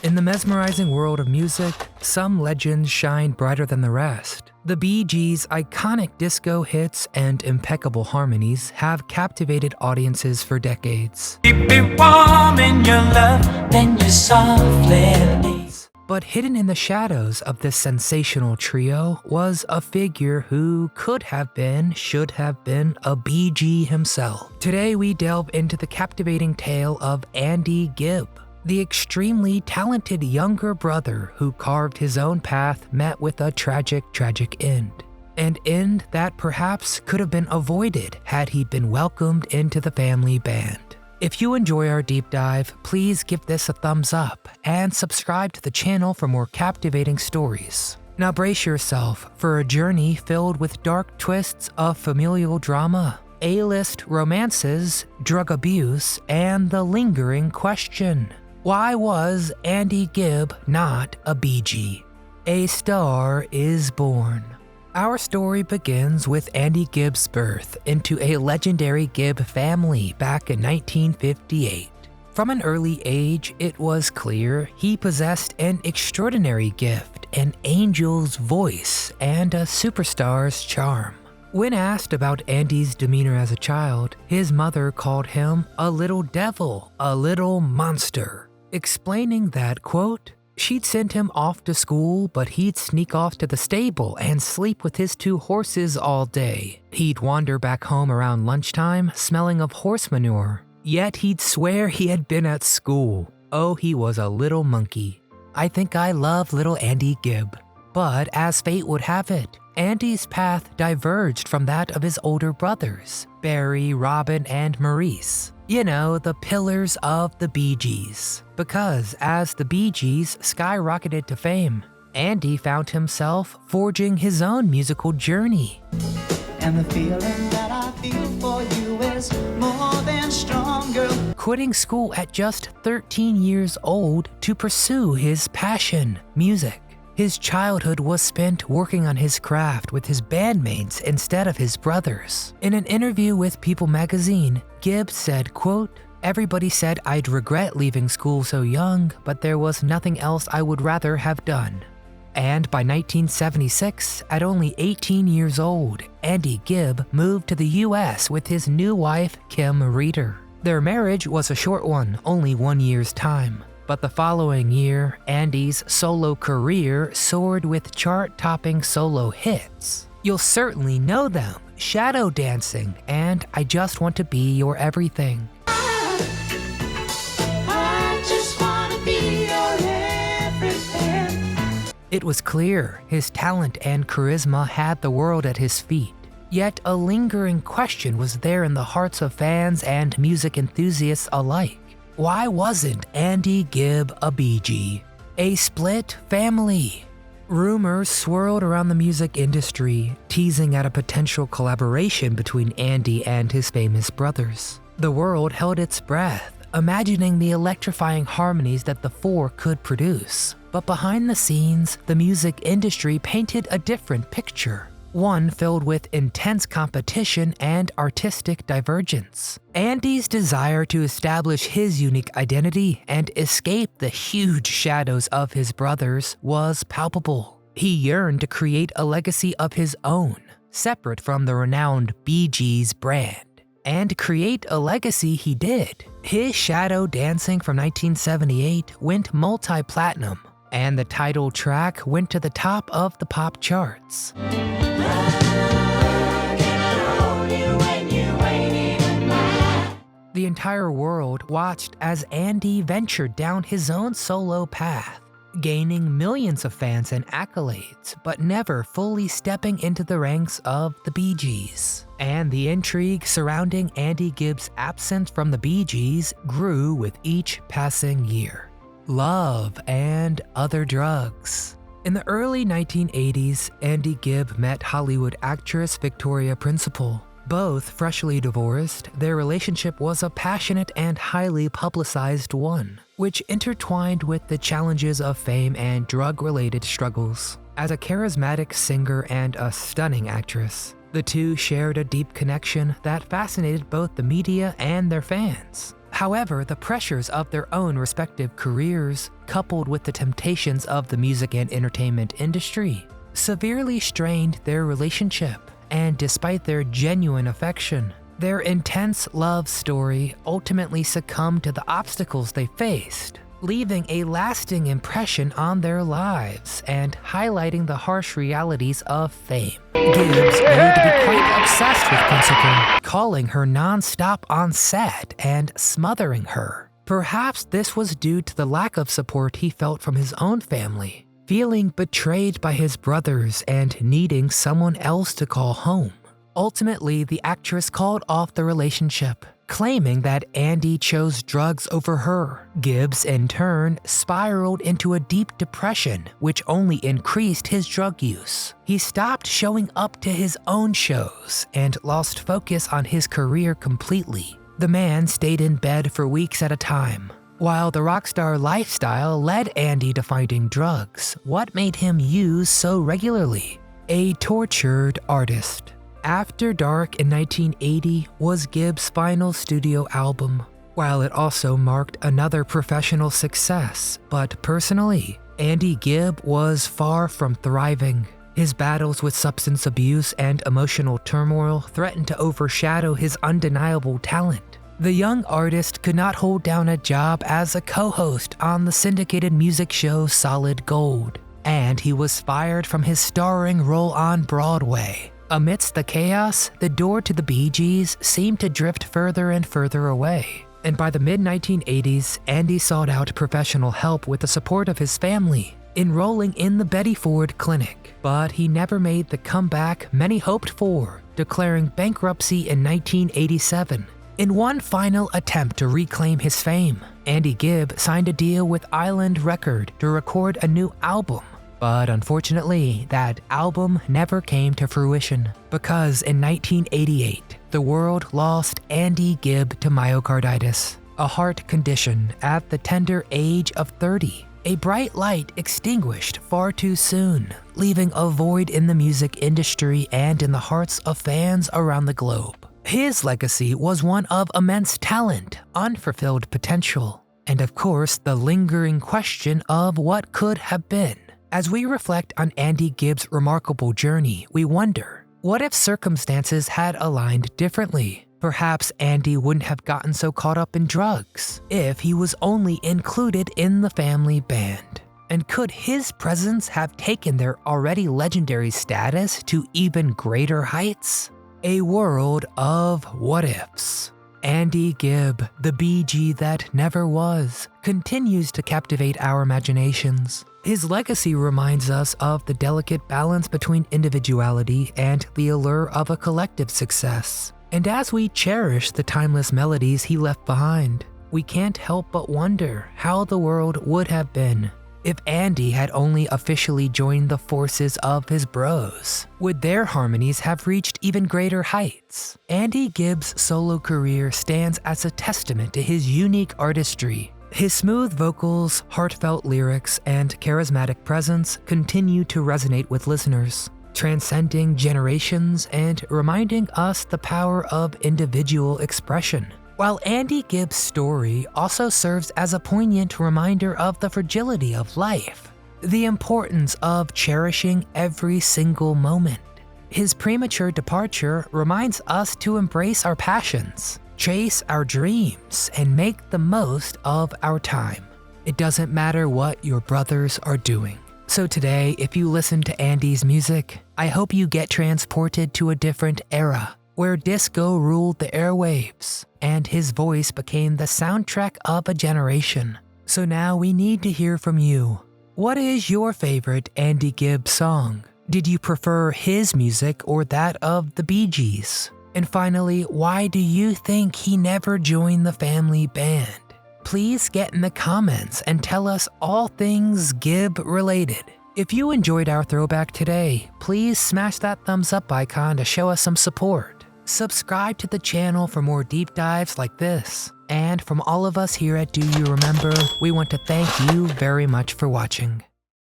In the mesmerizing world of music, some legends shine brighter than the rest. The Bee Gees' iconic disco hits and impeccable harmonies have captivated audiences for decades. Keep it warm in your love, then you softly. But hidden in the shadows of this sensational trio was a figure who could have been, should have been, a Bee Gee himself. Today we delve into the captivating tale of Andy Gibb, the extremely talented younger brother who carved his own path met with a tragic end. An end that perhaps could have been avoided had he been welcomed into the family band. If you enjoy our deep dive, please give this a thumbs up and subscribe to the channel for more captivating stories. Now brace yourself for a journey filled with dark twists of familial drama, A-list romances, drug abuse, and the lingering question: why was Andy Gibb not a Bee Gee? A Star is Born. Our story begins with Andy Gibb's birth into a legendary Gibb family back in 1958. From an early age, it was clear he possessed an extraordinary gift, an angel's voice, and a superstar's charm. When asked about Andy's demeanor as a child, his mother called him a little devil, a little monster, explaining that, quote, she'd send him off to school, but he'd sneak off to the stable and sleep with his 2 horses all day. He'd wander back home around lunchtime, smelling of horse manure. Yet he'd swear he had been at school. Oh, he was a little monkey. I think I love little Andy Gibb. But as fate would have it, Andy's path diverged from that of his older brothers, Barry, Robin, and Maurice. You know, the pillars of the Bee Gees. Because as the Bee Gees skyrocketed to fame, Andy found himself forging his own musical journey. And the feeling that I feel for you is more than stronger. Quitting school at just 13 years old to pursue his passion, music. His childhood was spent working on his craft with his bandmates instead of his brothers. In an interview with People magazine, Gibb said, quote, everybody said I'd regret leaving school so young, but there was nothing else I would rather have done. And by 1976, at only 18 years old, Andy Gibb moved to the US with his new wife, Kim Reeder. Their marriage was a short one, only 1 year's time. But the following year, Andy's solo career soared with chart-topping solo hits. You'll certainly know them: Shadow Dancing and I Just Want to Be Your Everything. I just wanna be your everything. It was clear his talent and charisma had the world at his feet. Yet a lingering question was there in the hearts of fans and music enthusiasts alike. Why wasn't Andy Gibb a Bee Gee? A split family. Rumors swirled around the music industry, teasing at a potential collaboration between Andy and his famous brothers. The world held its breath, imagining the electrifying harmonies that the four could produce. But behind the scenes, the music industry painted a different picture. One filled with intense competition and artistic divergence. Andy's desire to establish his unique identity and escape the huge shadows of his brothers was palpable. He yearned to create a legacy of his own, separate from the renowned Bee Gees brand. And create a legacy he did. His Shadow Dancing from 1978 went multi-platinum, and the title track went to the top of the pop charts. The entire world watched as Andy ventured down his own solo path, gaining millions of fans and accolades, but never fully stepping into the ranks of the Bee Gees. And the intrigue surrounding Andy Gibb's absence from the Bee Gees grew with each passing year. Love and other drugs. In the early 1980s, Andy Gibb met Hollywood actress Victoria Principal. Both freshly divorced, their relationship was a passionate and highly publicized one, which intertwined with the challenges of fame and drug-related struggles. As a charismatic singer and a stunning actress, the two shared a deep connection that fascinated both the media and their fans. However, the pressures of their own respective careers, coupled with the temptations of the music and entertainment industry, severely strained their relationship, and despite their genuine affection, their intense love story ultimately succumbed to the obstacles they faced, leaving a lasting impression on their lives and highlighting the harsh realities of fame. Gibbs grew to be quite obsessed with Principal, calling her non-stop on set and smothering her. Perhaps this was due to the lack of support he felt from his own family, feeling betrayed by his brothers and needing someone else to call home. Ultimately, the actress called off the relationship, claiming that Andy chose drugs over her. Gibbs, in turn, spiraled into a deep depression, which only increased his drug use. He stopped showing up to his own shows and lost focus on his career completely. The man stayed in bed for weeks at a time. While the rock star lifestyle led Andy to finding drugs, what made him use so regularly? A tortured artist. After Dark in 1980 was Gibbs' final studio album. While it also marked another professional success, but personally, Andy Gibb was far from thriving. His battles with substance abuse and emotional turmoil threatened to overshadow his undeniable talent. The young artist could not hold down a job as a co-host on the syndicated music show Solid Gold, and he was fired from his starring role on Broadway. Amidst the chaos, the door to the Bee Gees seemed to drift further and further away. And by the mid-1980s, Andy sought out professional help with the support of his family, enrolling in the Betty Ford Clinic. But he never made the comeback many hoped for, declaring bankruptcy in 1987. In one final attempt to reclaim his fame, Andy Gibb signed a deal with Island Record to record a new album. But unfortunately, that album never came to fruition because in 1988, the world lost Andy Gibb to myocarditis, a heart condition at the tender age of 30. A bright light extinguished far too soon, leaving a void in the music industry and in the hearts of fans around the globe. His legacy was one of immense talent, unfulfilled potential, and of course the lingering question of what could have been. As we reflect on Andy Gibb's remarkable journey, we wonder, what if circumstances had aligned differently? Perhaps Andy wouldn't have gotten so caught up in drugs if he was only included in the family band. And could his presence have taken their already legendary status to even greater heights? A world of what ifs. Andy Gibb, the Bee Gee that never was, continues to captivate our imaginations. His legacy reminds us of the delicate balance between individuality and the allure of a collective success. And as we cherish the timeless melodies he left behind, we can't help but wonder how the world would have been if Andy had only officially joined the forces of his bros. Would their harmonies have reached even greater heights? Andy Gibb's solo career stands as a testament to his unique artistry. His smooth vocals, heartfelt lyrics, and charismatic presence continue to resonate with listeners, transcending generations and reminding us the power of individual expression. While Andy Gibb's story also serves as a poignant reminder of the fragility of life, the importance of cherishing every single moment. His premature departure reminds us to embrace our passions, chase our dreams, and make the most of our time. It doesn't matter what your brothers are doing. So today, if you listen to Andy's music, I hope you get transported to a different era, where disco ruled the airwaves, and his voice became the soundtrack of a generation. So now we need to hear from you. What is your favorite Andy Gibb song? Did you prefer his music or that of the Bee Gees? And finally, why do you think he never joined the family band? Please get in the comments and tell us all things Gibb related. If you enjoyed our throwback today, please smash that thumbs up icon to show us some support. Subscribe to the channel for more deep dives like this. And from all of us here at Do You Remember, we want to thank you very much for watching.